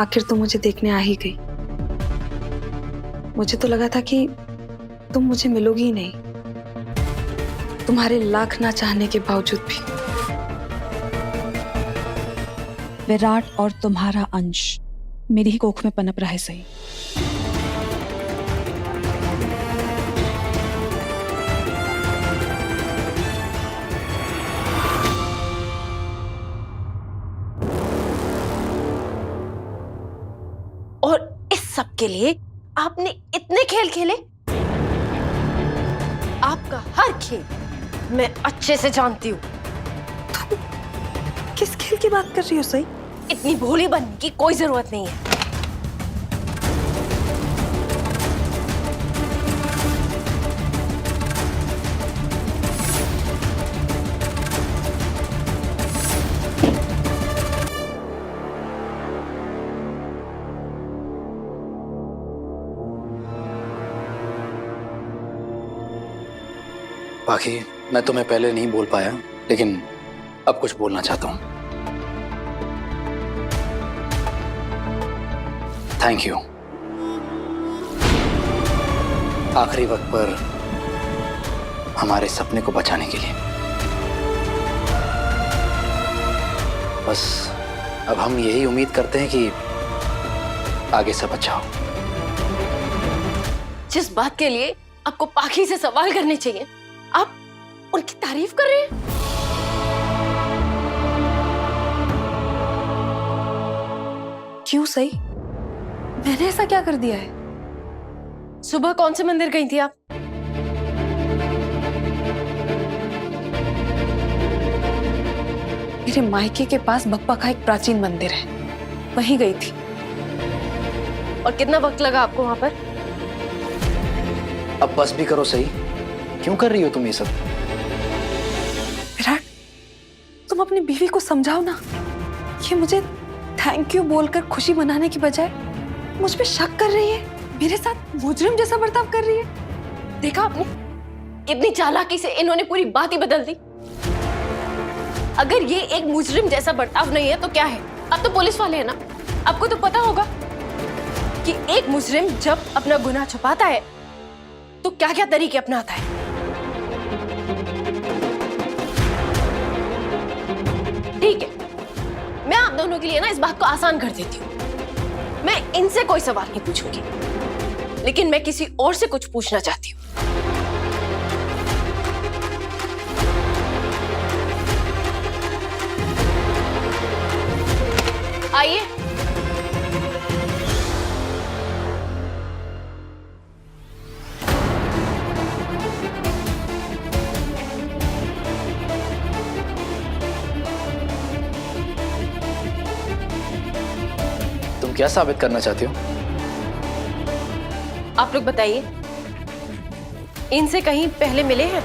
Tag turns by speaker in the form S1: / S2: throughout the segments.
S1: आखिर तुम मुझे देखने आ ही गई। मुझे तो लगा था कि तुम मुझे मिलोगी ही नहीं, तुम्हारे लाख ना चाहने के बावजूद भी।
S2: विराट और तुम्हारा अंश मेरी ही कोख में पनप रहा है सही।
S3: और इस सब के लिए आपने इतने खेल खेले? आपका हर खेल मैं अच्छे से जानती हूँ।
S1: किस खेल की बात कर रही हो सही?
S3: इतनी भोली बनने की कोई जरूरत नहीं है।
S4: बाकी मैं तुम्हें पहले नहीं बोल पाया, लेकिन अब कुछ बोलना चाहता हूं। थैंक यू आखिरी वक्त पर हमारे सपने को बचाने के लिए। बस अब हम यही उम्मीद करते हैं कि आगे सब अच्छा हो।
S3: जिस बात के लिए आपको पाखी से सवाल करने चाहिए, आप उनकी तारीफ कर रहे हैं।
S1: क्यों सही? मैंने ऐसा क्या कर दिया है?
S3: सुबह कौन से मंदिर गई थी आप?
S1: मेरे मायके के पास बप्पा का एक प्राचीन मंदिर है, वहीं गई थी।
S3: और कितना वक्त लगा आपको वहां पर?
S4: अब बस भी करो सही, क्यों कर रही हो तुम ये सब?
S1: विराट, तुम अपनी बीवी को समझाओ ना। ये मुझे थैंक यू बोलकर खुशी मनाने की बजाय मुझ पे शक कर रही है, मेरे साथ मुजरिम जैसा बर्ताव कर रही है।
S3: देखा आपने कितनी चालाकी से इन्होंने पूरी बात ही बदल दी। अगर ये एक मुजरिम जैसा बर्ताव नहीं है तो क्या है? आप तो पुलिस वाले हैं ना, आपको तो पता होगा कि एक मुजरिम जब अपना गुनाह छुपाता है तो क्या क्या तरीके अपनाता है। ठीक है, मैं आप दोनों के लिए ना इस बात को आसान कर देती हूँ। मैं इनसे कोई सवाल नहीं पूछूंगी, लेकिन मैं किसी और से कुछ पूछना चाहती हूँ। आइए।
S4: तुम क्या साबित करना चाहती हो?
S3: आप लोग बताइए, इनसे कहीं पहले मिले हैं?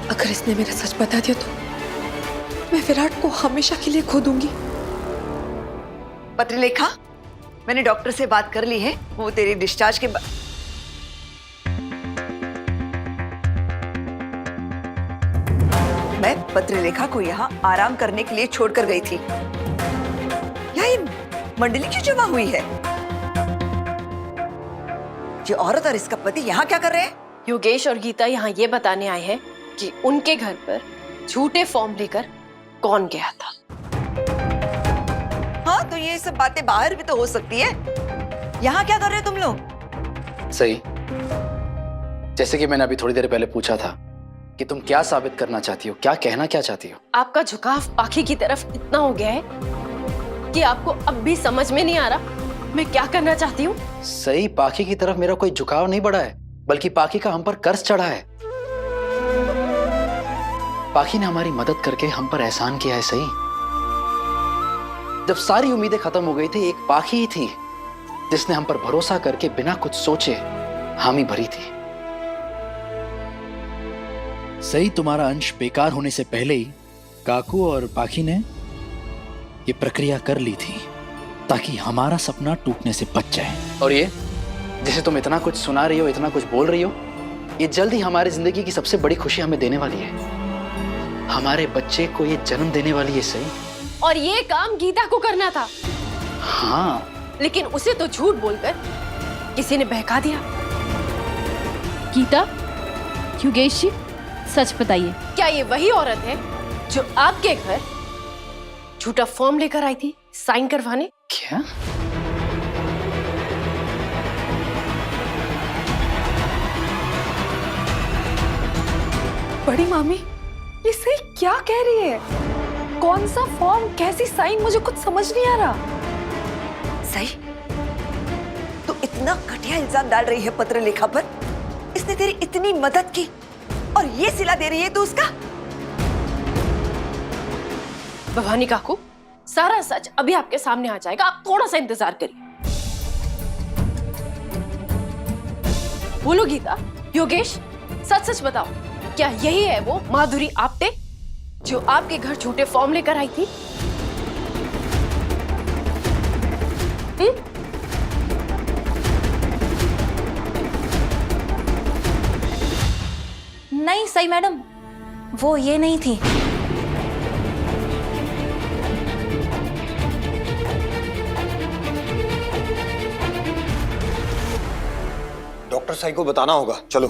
S1: अगर इसने मेरा सच बता दिया तो मैं विराट को हमेशा के लिए खो दूंगी।
S5: पत्रलेखा, मैंने डॉक्टर से बात कर ली है, वो तेरी डिस्चार्ज के बाद मैं पत्रलेखा को यहाँ आराम करने के लिए छोड़कर गई थी। यहाँ ये मंडली क्यों जमा हुई है? ये औरत और इसका पति यहाँ क्या कर रहे हैं?
S3: योगेश और गीता यहाँ ये बताने आए हैं कि उनके घर पर झूठे फॉर्म लेकर कौन गया था।
S5: हाँ, तो ये सब बातें बाहर भी तो हो सकती है। यहाँ क्या कर रहे हो तुम लोग?
S4: सही, जैसे कि मैंने अभी थोड़ी देर पहले पूछा था कि तुम क्या साबित करना चाहती हो, क्या कहना क्या चाहती हो?
S3: आपका झुकाव पाखी की तरफ इतना हो गया है कि आपको अब भी समझ में नहीं आ रहा मैं क्या करना चाहती हूँ।
S4: सही, पाखी की तरफ मेरा कोई झुकाव नहीं बढ़ा है, बल्कि पाखी का हम पर कर्ज चढ़ा है। पाखी ने हमारी मदद करके हम पर एहसान किया है। सही, जब सारी उम्मीदें खत्म हो गई थी, एक पाखी ही थी जिसने हम पर भरोसा करके बिना कुछ सोचे हामी भरी थी।
S6: सही, तुम्हारा अंश बेकार होने से पहले ही काकू और पाखी ने ये प्रक्रिया कर ली थी ताकि हमारा सपना टूटने से बच जाए।
S4: और ये जिसे तुम इतना कुछ सुना रही हो, इतना कुछ बोल रही हो, ये जल्द ही हमारी जिंदगी की सबसे बड़ी खुशी हमें देने वाली है। हमारे बच्चे को ये जन्म देने वाली है सही।
S3: और ये काम गीता को करना था।
S4: हाँ,
S3: लेकिन उसे तो झूठ बोलकर किसी ने बहका दिया।
S7: गीता, योगेश जी, सच बताइए,
S3: क्या ये वही औरत है जो आपके घर झूठा फॉर्म लेकर आई थी साइन करवाने?
S4: क्या?
S1: बड़ी मामी, ये सही क्या कह रही है? कौन सा फॉर्म, कैसी साइन, मुझे कुछ समझ नहीं आ रहा।
S5: सही, तू इतना घटिया इल्जाम डाल रही है पत्रलेखा पर। इसने तेरी इतनी मदद की और ये सिला दे रही है तू उसका।
S3: भवानी काकू, सारा सच अभी आपके सामने आ जाएगा, आप थोड़ा सा इंतजार करिए। बोलो गीता, योगेश, सच सच बताओ, क्या यही है वो माधुरी आप्टे जो आपके घर झूठे फॉर्म लेकर आई थी?
S8: नहीं सही मैडम, वो ये नहीं थी।
S9: डॉक्टर साई को बताना होगा, चलो।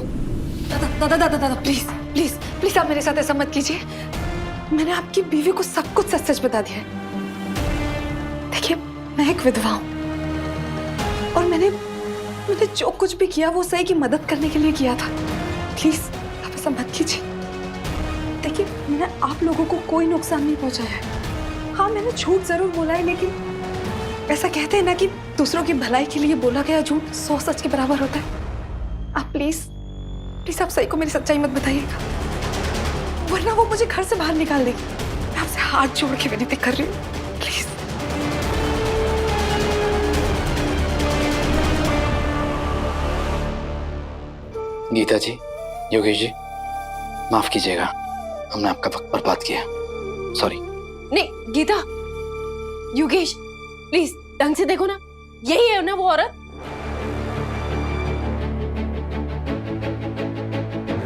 S1: दादा दादा दादा, प्लीज प्लीज प्लीज, आप मेरे साथ ऐसा मत कीजिए। मैंने आपकी बीवी को सब कुछ सच सच बता दिया है। देखिए, मैं एक विधवा हूं और मैंने जो कुछ भी किया वो सही की मदद करने के लिए किया था। प्लीज आप ऐसा मत कीजिए। देखिए, मैंने आप लोगों को कोई नुकसान नहीं पहुंचाया है। हाँ, मैंने झूठ जरूर बोला है, लेकिन ऐसा कहते हैं ना कि दूसरों की भलाई के लिए बोला गया झूठ 100 सच के बराबर होता है। आप प्लीज प्लीज आप सही को मेरी सच्चाई मत बताइएगा, वरना वो मुझे घर से बाहर निकाल देगी। मैं आपसे हाथ जोड़ के विनती कर रही हूँ, प्लीज।
S4: गीता जी, योगेश जी, माफ कीजिएगा, हमने आपका वक्त बर्बाद किया, सॉरी।
S3: नहीं गीता, योगेश, प्लीज ढंग से देखो ना, यही है ना वो औरत?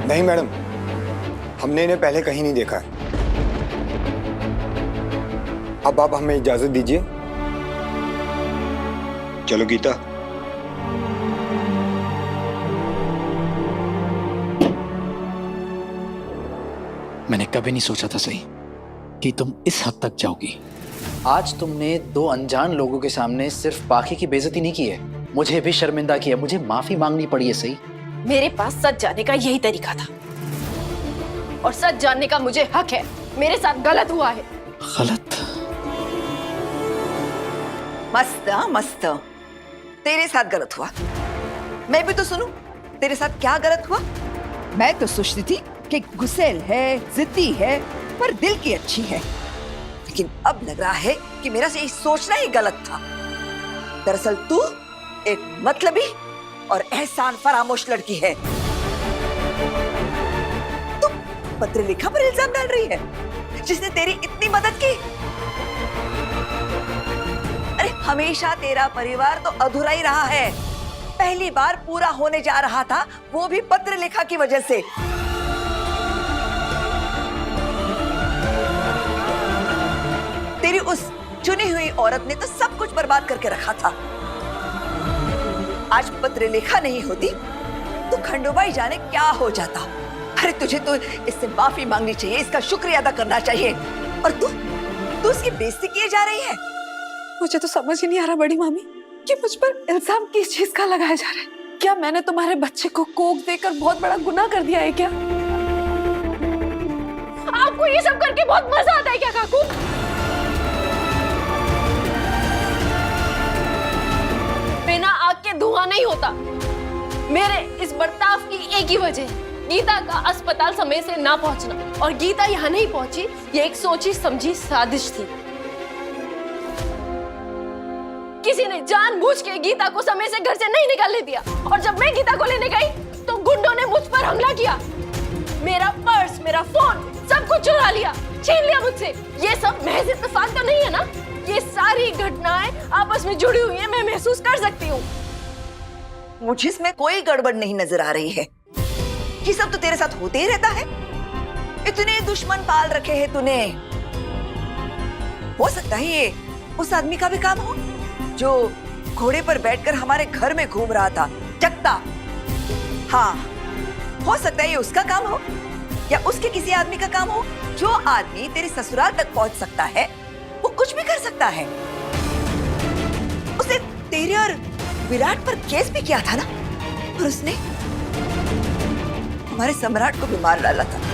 S9: नहीं मैडम, हमने इन्हें पहले कहीं नहीं देखा है। अब आप हमें इजाजत दीजिए। चलो गीता।
S6: मैंने कभी नहीं सोचा था सही कि तुम इस हद तक जाओगी।
S4: आज तुमने 2 अनजान लोगों के सामने सिर्फ पाखी की बेइज्जती नहीं की है, मुझे भी शर्मिंदा किया, मुझे माफी मांगनी पड़ी है सही।
S3: मेरे पास सच जानने का यही तरीका था और सच जानने का मुझे हक है। मेरे साथ गलत हुआ है।
S6: गलत?
S5: मस्त मस्त, तेरे साथ गलत हुआ। मैं भी तो सुनूं, तेरे साथ क्या गलत हुआ?
S10: मैं तो सोचती थी कि गुस्सेल है, जिद्दी है, पर दिल की अच्छी है।
S5: लेकिन अब लग रहा है कि मेरा से सोचना ही गलत था। दरअसल तू एक मतलबी और एहसान फरामोश लड़की है। तू पत्रलेखा पर इल्जाम डाल रही है, जिसने तेरी इतनी मदद की। अरे हमेशा तेरा परिवार तो अधूरा ही रहा है, पहली बार पूरा होने जा रहा था, वो भी पत्रलेखा की वजह से। तेरी उस चुनी हुई औरत ने तो सब कुछ बर्बाद करके रखा था। आज पत्रलेखा नहीं होती तो खंडोबाई जाने क्या हो जाता। अरे तुझे तो इससे माफी मांगनी चाहिए, इसका शुक्रिया अदा करना चाहिए, और तू उसकी बेइज्जती किए जा रही है।
S1: मुझे तो समझ ही नहीं आ रहा बड़ी मामी कि मुझ पर इल्जाम किस चीज का लगाया जा रहा है। क्या मैंने तुम्हारे बच्चे को कोक देकर बहुत बड़ा गुनाह कर दिया है क्या?
S3: आपको ये सब करके बहुत मजा आता है क्या काकू? बिना आग के धुआं नहीं होता। मेरे इस बर्ताव की एक ही वजह, गीता का अस्पताल समय से ना पहुंचना। और गीता यहाँ नहीं पहुंची, ये एक सोची समझी साजिश थी। किसी ने जानबूझ के गीता को समय से घर से नहीं निकलने दिया, और जब मैं गीता को लेने गई तो गुंडों ने मुझ पर हमला किया। मेरा पर्स, मेरा फोन, सब कुछ चुरा लिया, छीन लिया मुझसे। ये सब महज इत्तेफाक तो नहीं है ना? ये सारी घटनाएं आपस में जुड़ी हुई हैं, मैं महसूस कर सकती हूँ।
S5: मुझे इसमें कोई गड़बड़ नहीं नजर आ रही है। ये सब तो तेरे साथ होते ही रहता है। इतने दुश्मन पाल रखे हैं तूने। हो सकता है ये उस आदमी का भी काम हो जो घोड़े पर बैठकर हमारे घर में घूम रहा था, चकता। हाँ, हो सकता है ये उसका काम हो या उसके किसी आदमी का काम हो। जो आदमी तेरे ससुराल तक पहुंच सकता है वो कुछ भी कर सकता है। उसने तेरे और विराट पर केस भी किया था ना, और उसने हमारे सम्राट को भी मार डाला था।